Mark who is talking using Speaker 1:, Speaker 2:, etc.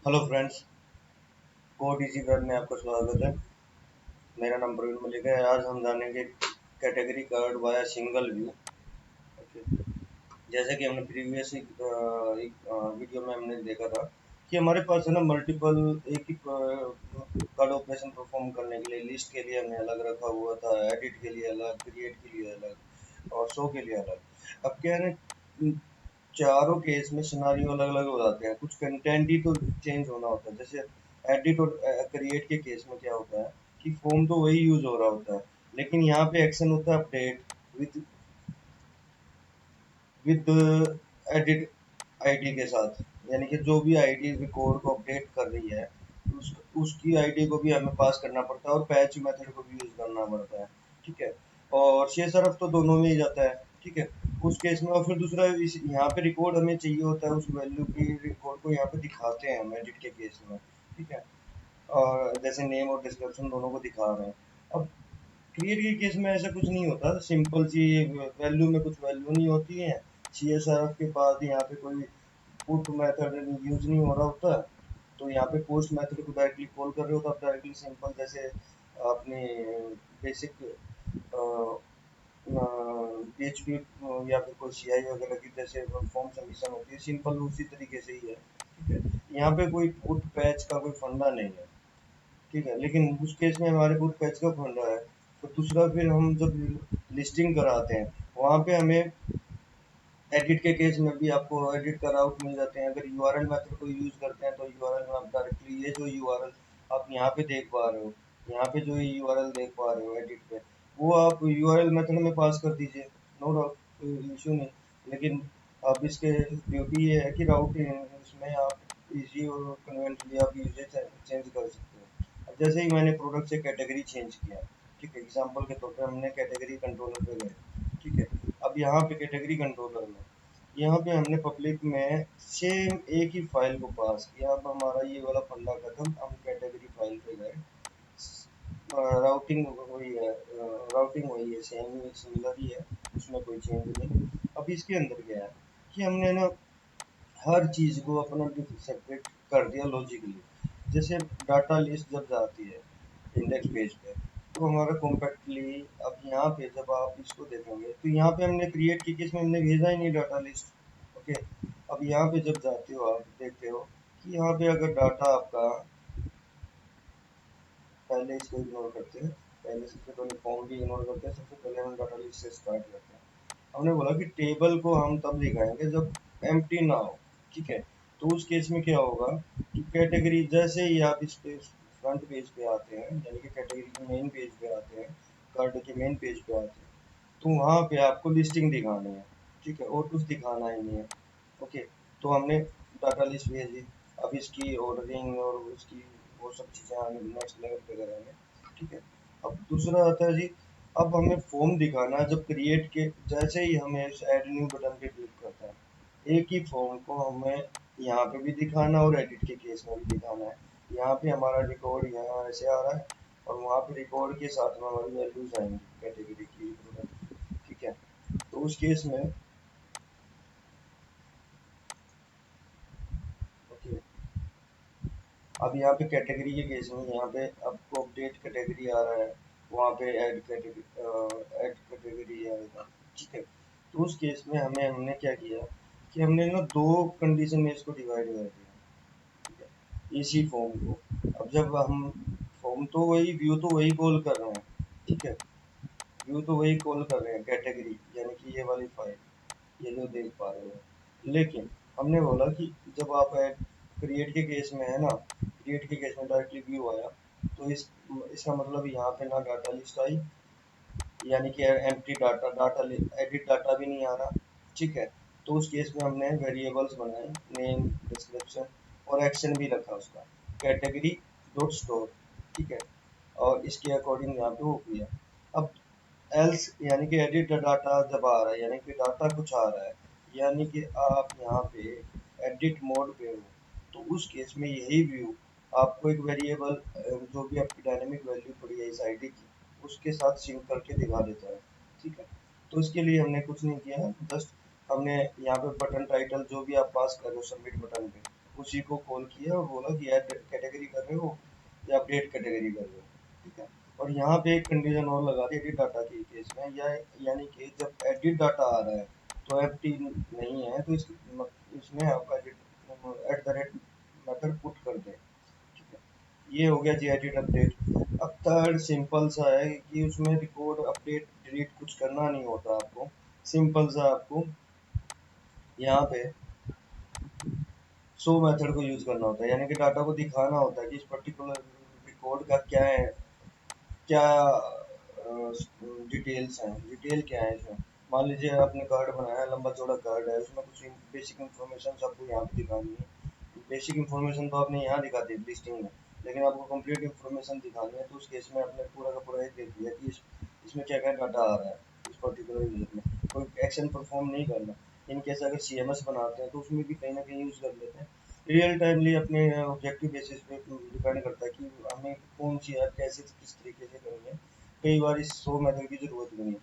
Speaker 1: Hello friends, code easy web में आपका स्वागत है। मेरा नाम प्रवीण मलिक है। आज हम जानेंगे category card via single view. Okay, जैसे कि हमने प्रीवियस एक वीडियो में हमने देखा था कि हमारे पास है ना मल्टीपल एक ही कार्ड ऑपरेशन परफॉर्म करने के लिए लिस्ट के लिए हमने अलग रखा हुआ था, एडिट के लिए अलग, क्रिएट के लिए अलग और शो के लिए अलग। अब क्या है ना, चारों केस में सिनारियो अलग अलग हो जाते हैं, कुछ कंटेंट ही तो चेंज होना होता है। जैसे एडिट और क्रिएट के केस में क्या होता है कि फॉर्म तो वही यूज हो रहा होता है, लेकिन यहाँ पे एक्शन होता है update with with edit ID के साथ। यानी कि जो भी आईडी रिकॉर्ड को अपडेट कर रही है उसकी आईडी को भी हमें पास करना पड़ता है और पैच मेथड को भी यूज करना पड़ता है। ठीक है, और शेषरफ तो दोनों में ही जाता है। ठीक है, उस केस में। और फिर दूसरा इस यहाँ पे रिकॉर्ड हमें चाहिए होता है, उस वैल्यू की रिकॉर्ड को यहाँ पे दिखाते हैं हम एडिट के केस में। ठीक है, और जैसे नेम और डिस्क्रिप्शन दोनों को दिखा रहे हैं। अब क्रिएट के केस में ऐसा कुछ नहीं होता, सिंपल सी वैल्यू में कुछ वैल्यू नहीं होती है। CSRF के बाद यहाँ पे कोई पुट मेथड यूज नहीं हो रहा होता, तो यहाँ पे पोस्ट मेथड को डायरेक्टली कॉल कर रहे हो तो आप डायरेक्टली सिंपल जैसे अपनी बेसिक PHP या फिर कोई CI वगैरह की जैसे फॉर्म सबमिशन होती है, सिंपल उसी तरीके से ही है। ठीक है, यहाँ पे कोई पुट पैच का कोई फंडा नहीं है। ठीक है, लेकिन उस केस में हमारे पुट पैच का फंडा है। तो दूसरा, फिर हम जब लिस्टिंग कराते हैं वहाँ पे हमें एडिट के केस में भी आपको एडिट का राउट मिल जाते हैं। अगर यूआरएल मेथड को यूज करते हैं तो यूआरएल में आप डायरेक्टली ये जो यूआरएल आप यहाँ पे देख पा रहे हो, यहाँ पे जो यूआरएल देख पा रहे हो एडिट पे, वो आप यूआरएल मेथड में पास कर दीजिए। नो डाउट, कोई इशू नहीं। लेकिन अब इसके ब्यूटी ये है कि राउटिंग इसमें आप इजी और कन्वेंटली आप यूजेज चेंज कर सकते हो। अब जैसे ही मैंने प्रोडक्ट से कैटेगरी चेंज किया, ठीक है, एग्जाम्पल के तौर पे हमने कैटेगरी कंट्रोलर पे गए। ठीक है, अब यहाँ पे कैटेगरी कंट्रोलर में यहाँ पे हमने पब्लिक में सेम एक ही फाइल को पास किया। अब हमारा ये वाला फंडा खत्म, हम कैटेगरी फाइल पे गए। राउटिंग वही है, राउटिंग वही है, सेम ही सिमिलर ही है, उसमें कोई चेंज नहीं। अब इसके अंदर क्या है कि हमने ना हर चीज़ को अपना सेपरेट कर दिया लॉजिकली। जैसे डाटा लिस्ट जब जाती है इंडेक्स पेज पे, तो हमारा कॉम्पैक्टली अब यहाँ पे जब आप इसको देखेंगे तो यहाँ पे हमने क्रिएट की केस में हमने भेजा ही नहीं डाटा लिस्ट। ओके, अब यहाँ पे जब जाते हो आप देखते हो कि यहाँ पे अगर डाटा आपका, पहले इसको इग्नोर करते हैं, पहले सबसे पहले फॉर्म भी इग्नोर करते हैं, सबसे पहले हम डाटा लिस्ट से स्टार्ट करते हैं। हमने बोला कि टेबल को हम तब दिखाएंगे जब एम्प्टी ना हो। ठीक है, तो उस केस में क्या होगा कि कैटेगरी जैसे ही आप इस पे फ्रंट पेज पे आते हैं, यानी कि कैटेगरी के मेन पेज पे आते हैं, कार्ड के मेन पेज पे आते हैं, तो वहाँ पे आपको लिस्टिंग दिखानी है। ठीक है, और कुछ दिखाना ही नहीं है। ओके, तो हमने डाटा लिस्ट भेजी। अब इसकी ऑर्डरिंग और उसकी वो सब चीज़ें हम नेक्स्ट लेवल पे करेंगे। ठीक है, अब दूसरा आता है जी, अब हमें फॉर्म दिखाना है। जब क्रिएट के जैसे ही हमें ऐड न्यू बटन पे क्लिक करते हैं, एक ही फॉर्म को हमें यहाँ पे भी दिखाना और एडिट के केस में भी दिखाना है। यहाँ पे हमारा रिकॉर्ड यहाँ ऐसे आ रहा है और वहाँ पे रिकॉर्ड के साथ में हमारी वैल्यूज आएंगी कैटेगरी की। ठीक है, तो उस केस में ओके, अब यहाँ पे कैटेगरी के केस में यहाँ पे आपको अपडेट कैटेगरी आ रहा है, वहाँ पे ऐड कैटेगरी आएगा। ठीक है, तो उस केस में हमने क्या किया कि हमने ना दो कंडीशन में इसको डिवाइड कर दिया। ठीक है, इसी फॉर्म को, अब जब हम फॉर्म तो वही, व्यू तो वही कॉल कर रहे हैं। ठीक है, व्यू तो वही कॉल कर रहे हैं कैटेगरी, यानी कि ये वाली फाइल ये जो देख पा रहे हो। लेकिन हमने बोला कि जब आप ऐड क्रिएट के केस में है ना, क्रिएट के केस में डायरेक्टली व्यू आया, तो इसका मतलब यहाँ पे ना डाटा लिस्ट आई, यानी कि एम्प्टी डाटा, एडिट डाटा भी नहीं आ रहा। ठीक है, तो उस केस में हमने वेरिएबल्स बनाए, नेम, डिस्क्रिप्शन और एक्शन भी रखा उसका, कैटेगरी डॉट स्टोर। ठीक है, और इसके अकॉर्डिंग यहाँ पे हो गया। अब एल्स यानी कि एडिट डाटा जब आ रहा है, यानी कि डाटा कुछ आ रहा है, यानी कि आप यहाँ पे एडिट मोड पे हो, तो उस केस में यही व्यू आपको एक वेरिएबल जो भी आपकी डायनेमिक वैल्यू पड़ी है इस आईडी की, उसके साथ सिंक करके दिखा देता है। ठीक है, तो इसके लिए हमने कुछ नहीं किया है, जस्ट हमने यहाँ पे बटन टाइटल जो भी आप पास कर रहे हो सबमिट बटन पे, उसी को कॉल किया और बोला कि ऐड कैटेगरी कर रहे हो या अपडेट कैटेगरी कर रहे हो, ठीक है। और यहाँ पे एक कंडीशन और लगा दी एडिट डाटा के केस में, या यानी कि जब एडिट डाटा आ रहा है तो एफटी नहीं है तो इसमें आप at the rate method put कर दें, ठीक है। ये हो गया जी एडिट अपडेट। अब थर्ड सिंपल सा है कि उसमें रिकॉर्ड अपडेट डिलीट कुछ करना नहीं होता आपको, सिंपल सा आपको यहाँ पे शो मेथड को यूज करना होता है, यानी कि डाटा को दिखाना होता है कि इस पर्टिकुलर रिकॉर्ड का क्या है, क्या डिटेल्स हैं, डिटेल क्या है इसमें। मान लीजिए आपने कार्ड बनाया, लंबा चौड़ा कार्ड है, उसमें कुछ बेसिक इन्फॉर्मेशन आपको यहाँ पे दिखानी है। बेसिक इन्फॉर्मेशन तो आपने यहाँ दिखा दी लिस्टिंग में, लेकिन आपको कंप्लीट इन्फॉर्मेशन दिखानी है तो उस केस में आपने पूरा का पूरा एक देख दिया कि इसमें क्या क्या डाटा आ रहा है इस पर्टिकुलर यूजर में, कोई एक्शन परफॉर्म नहीं करना। इन केस अगर सीएमएस बनाते हैं तो उसमें भी कहीं ना कहीं यूज़ कर लेते हैं। रियल टाइमली अपने ऑब्जेक्टिव बेसिस पे डिपेंड करता है कि हमें कौन सी ऐप कैसे किस तरीके से करनी है। कई बार इस शो मेथड की ज़रूरत नहीं है।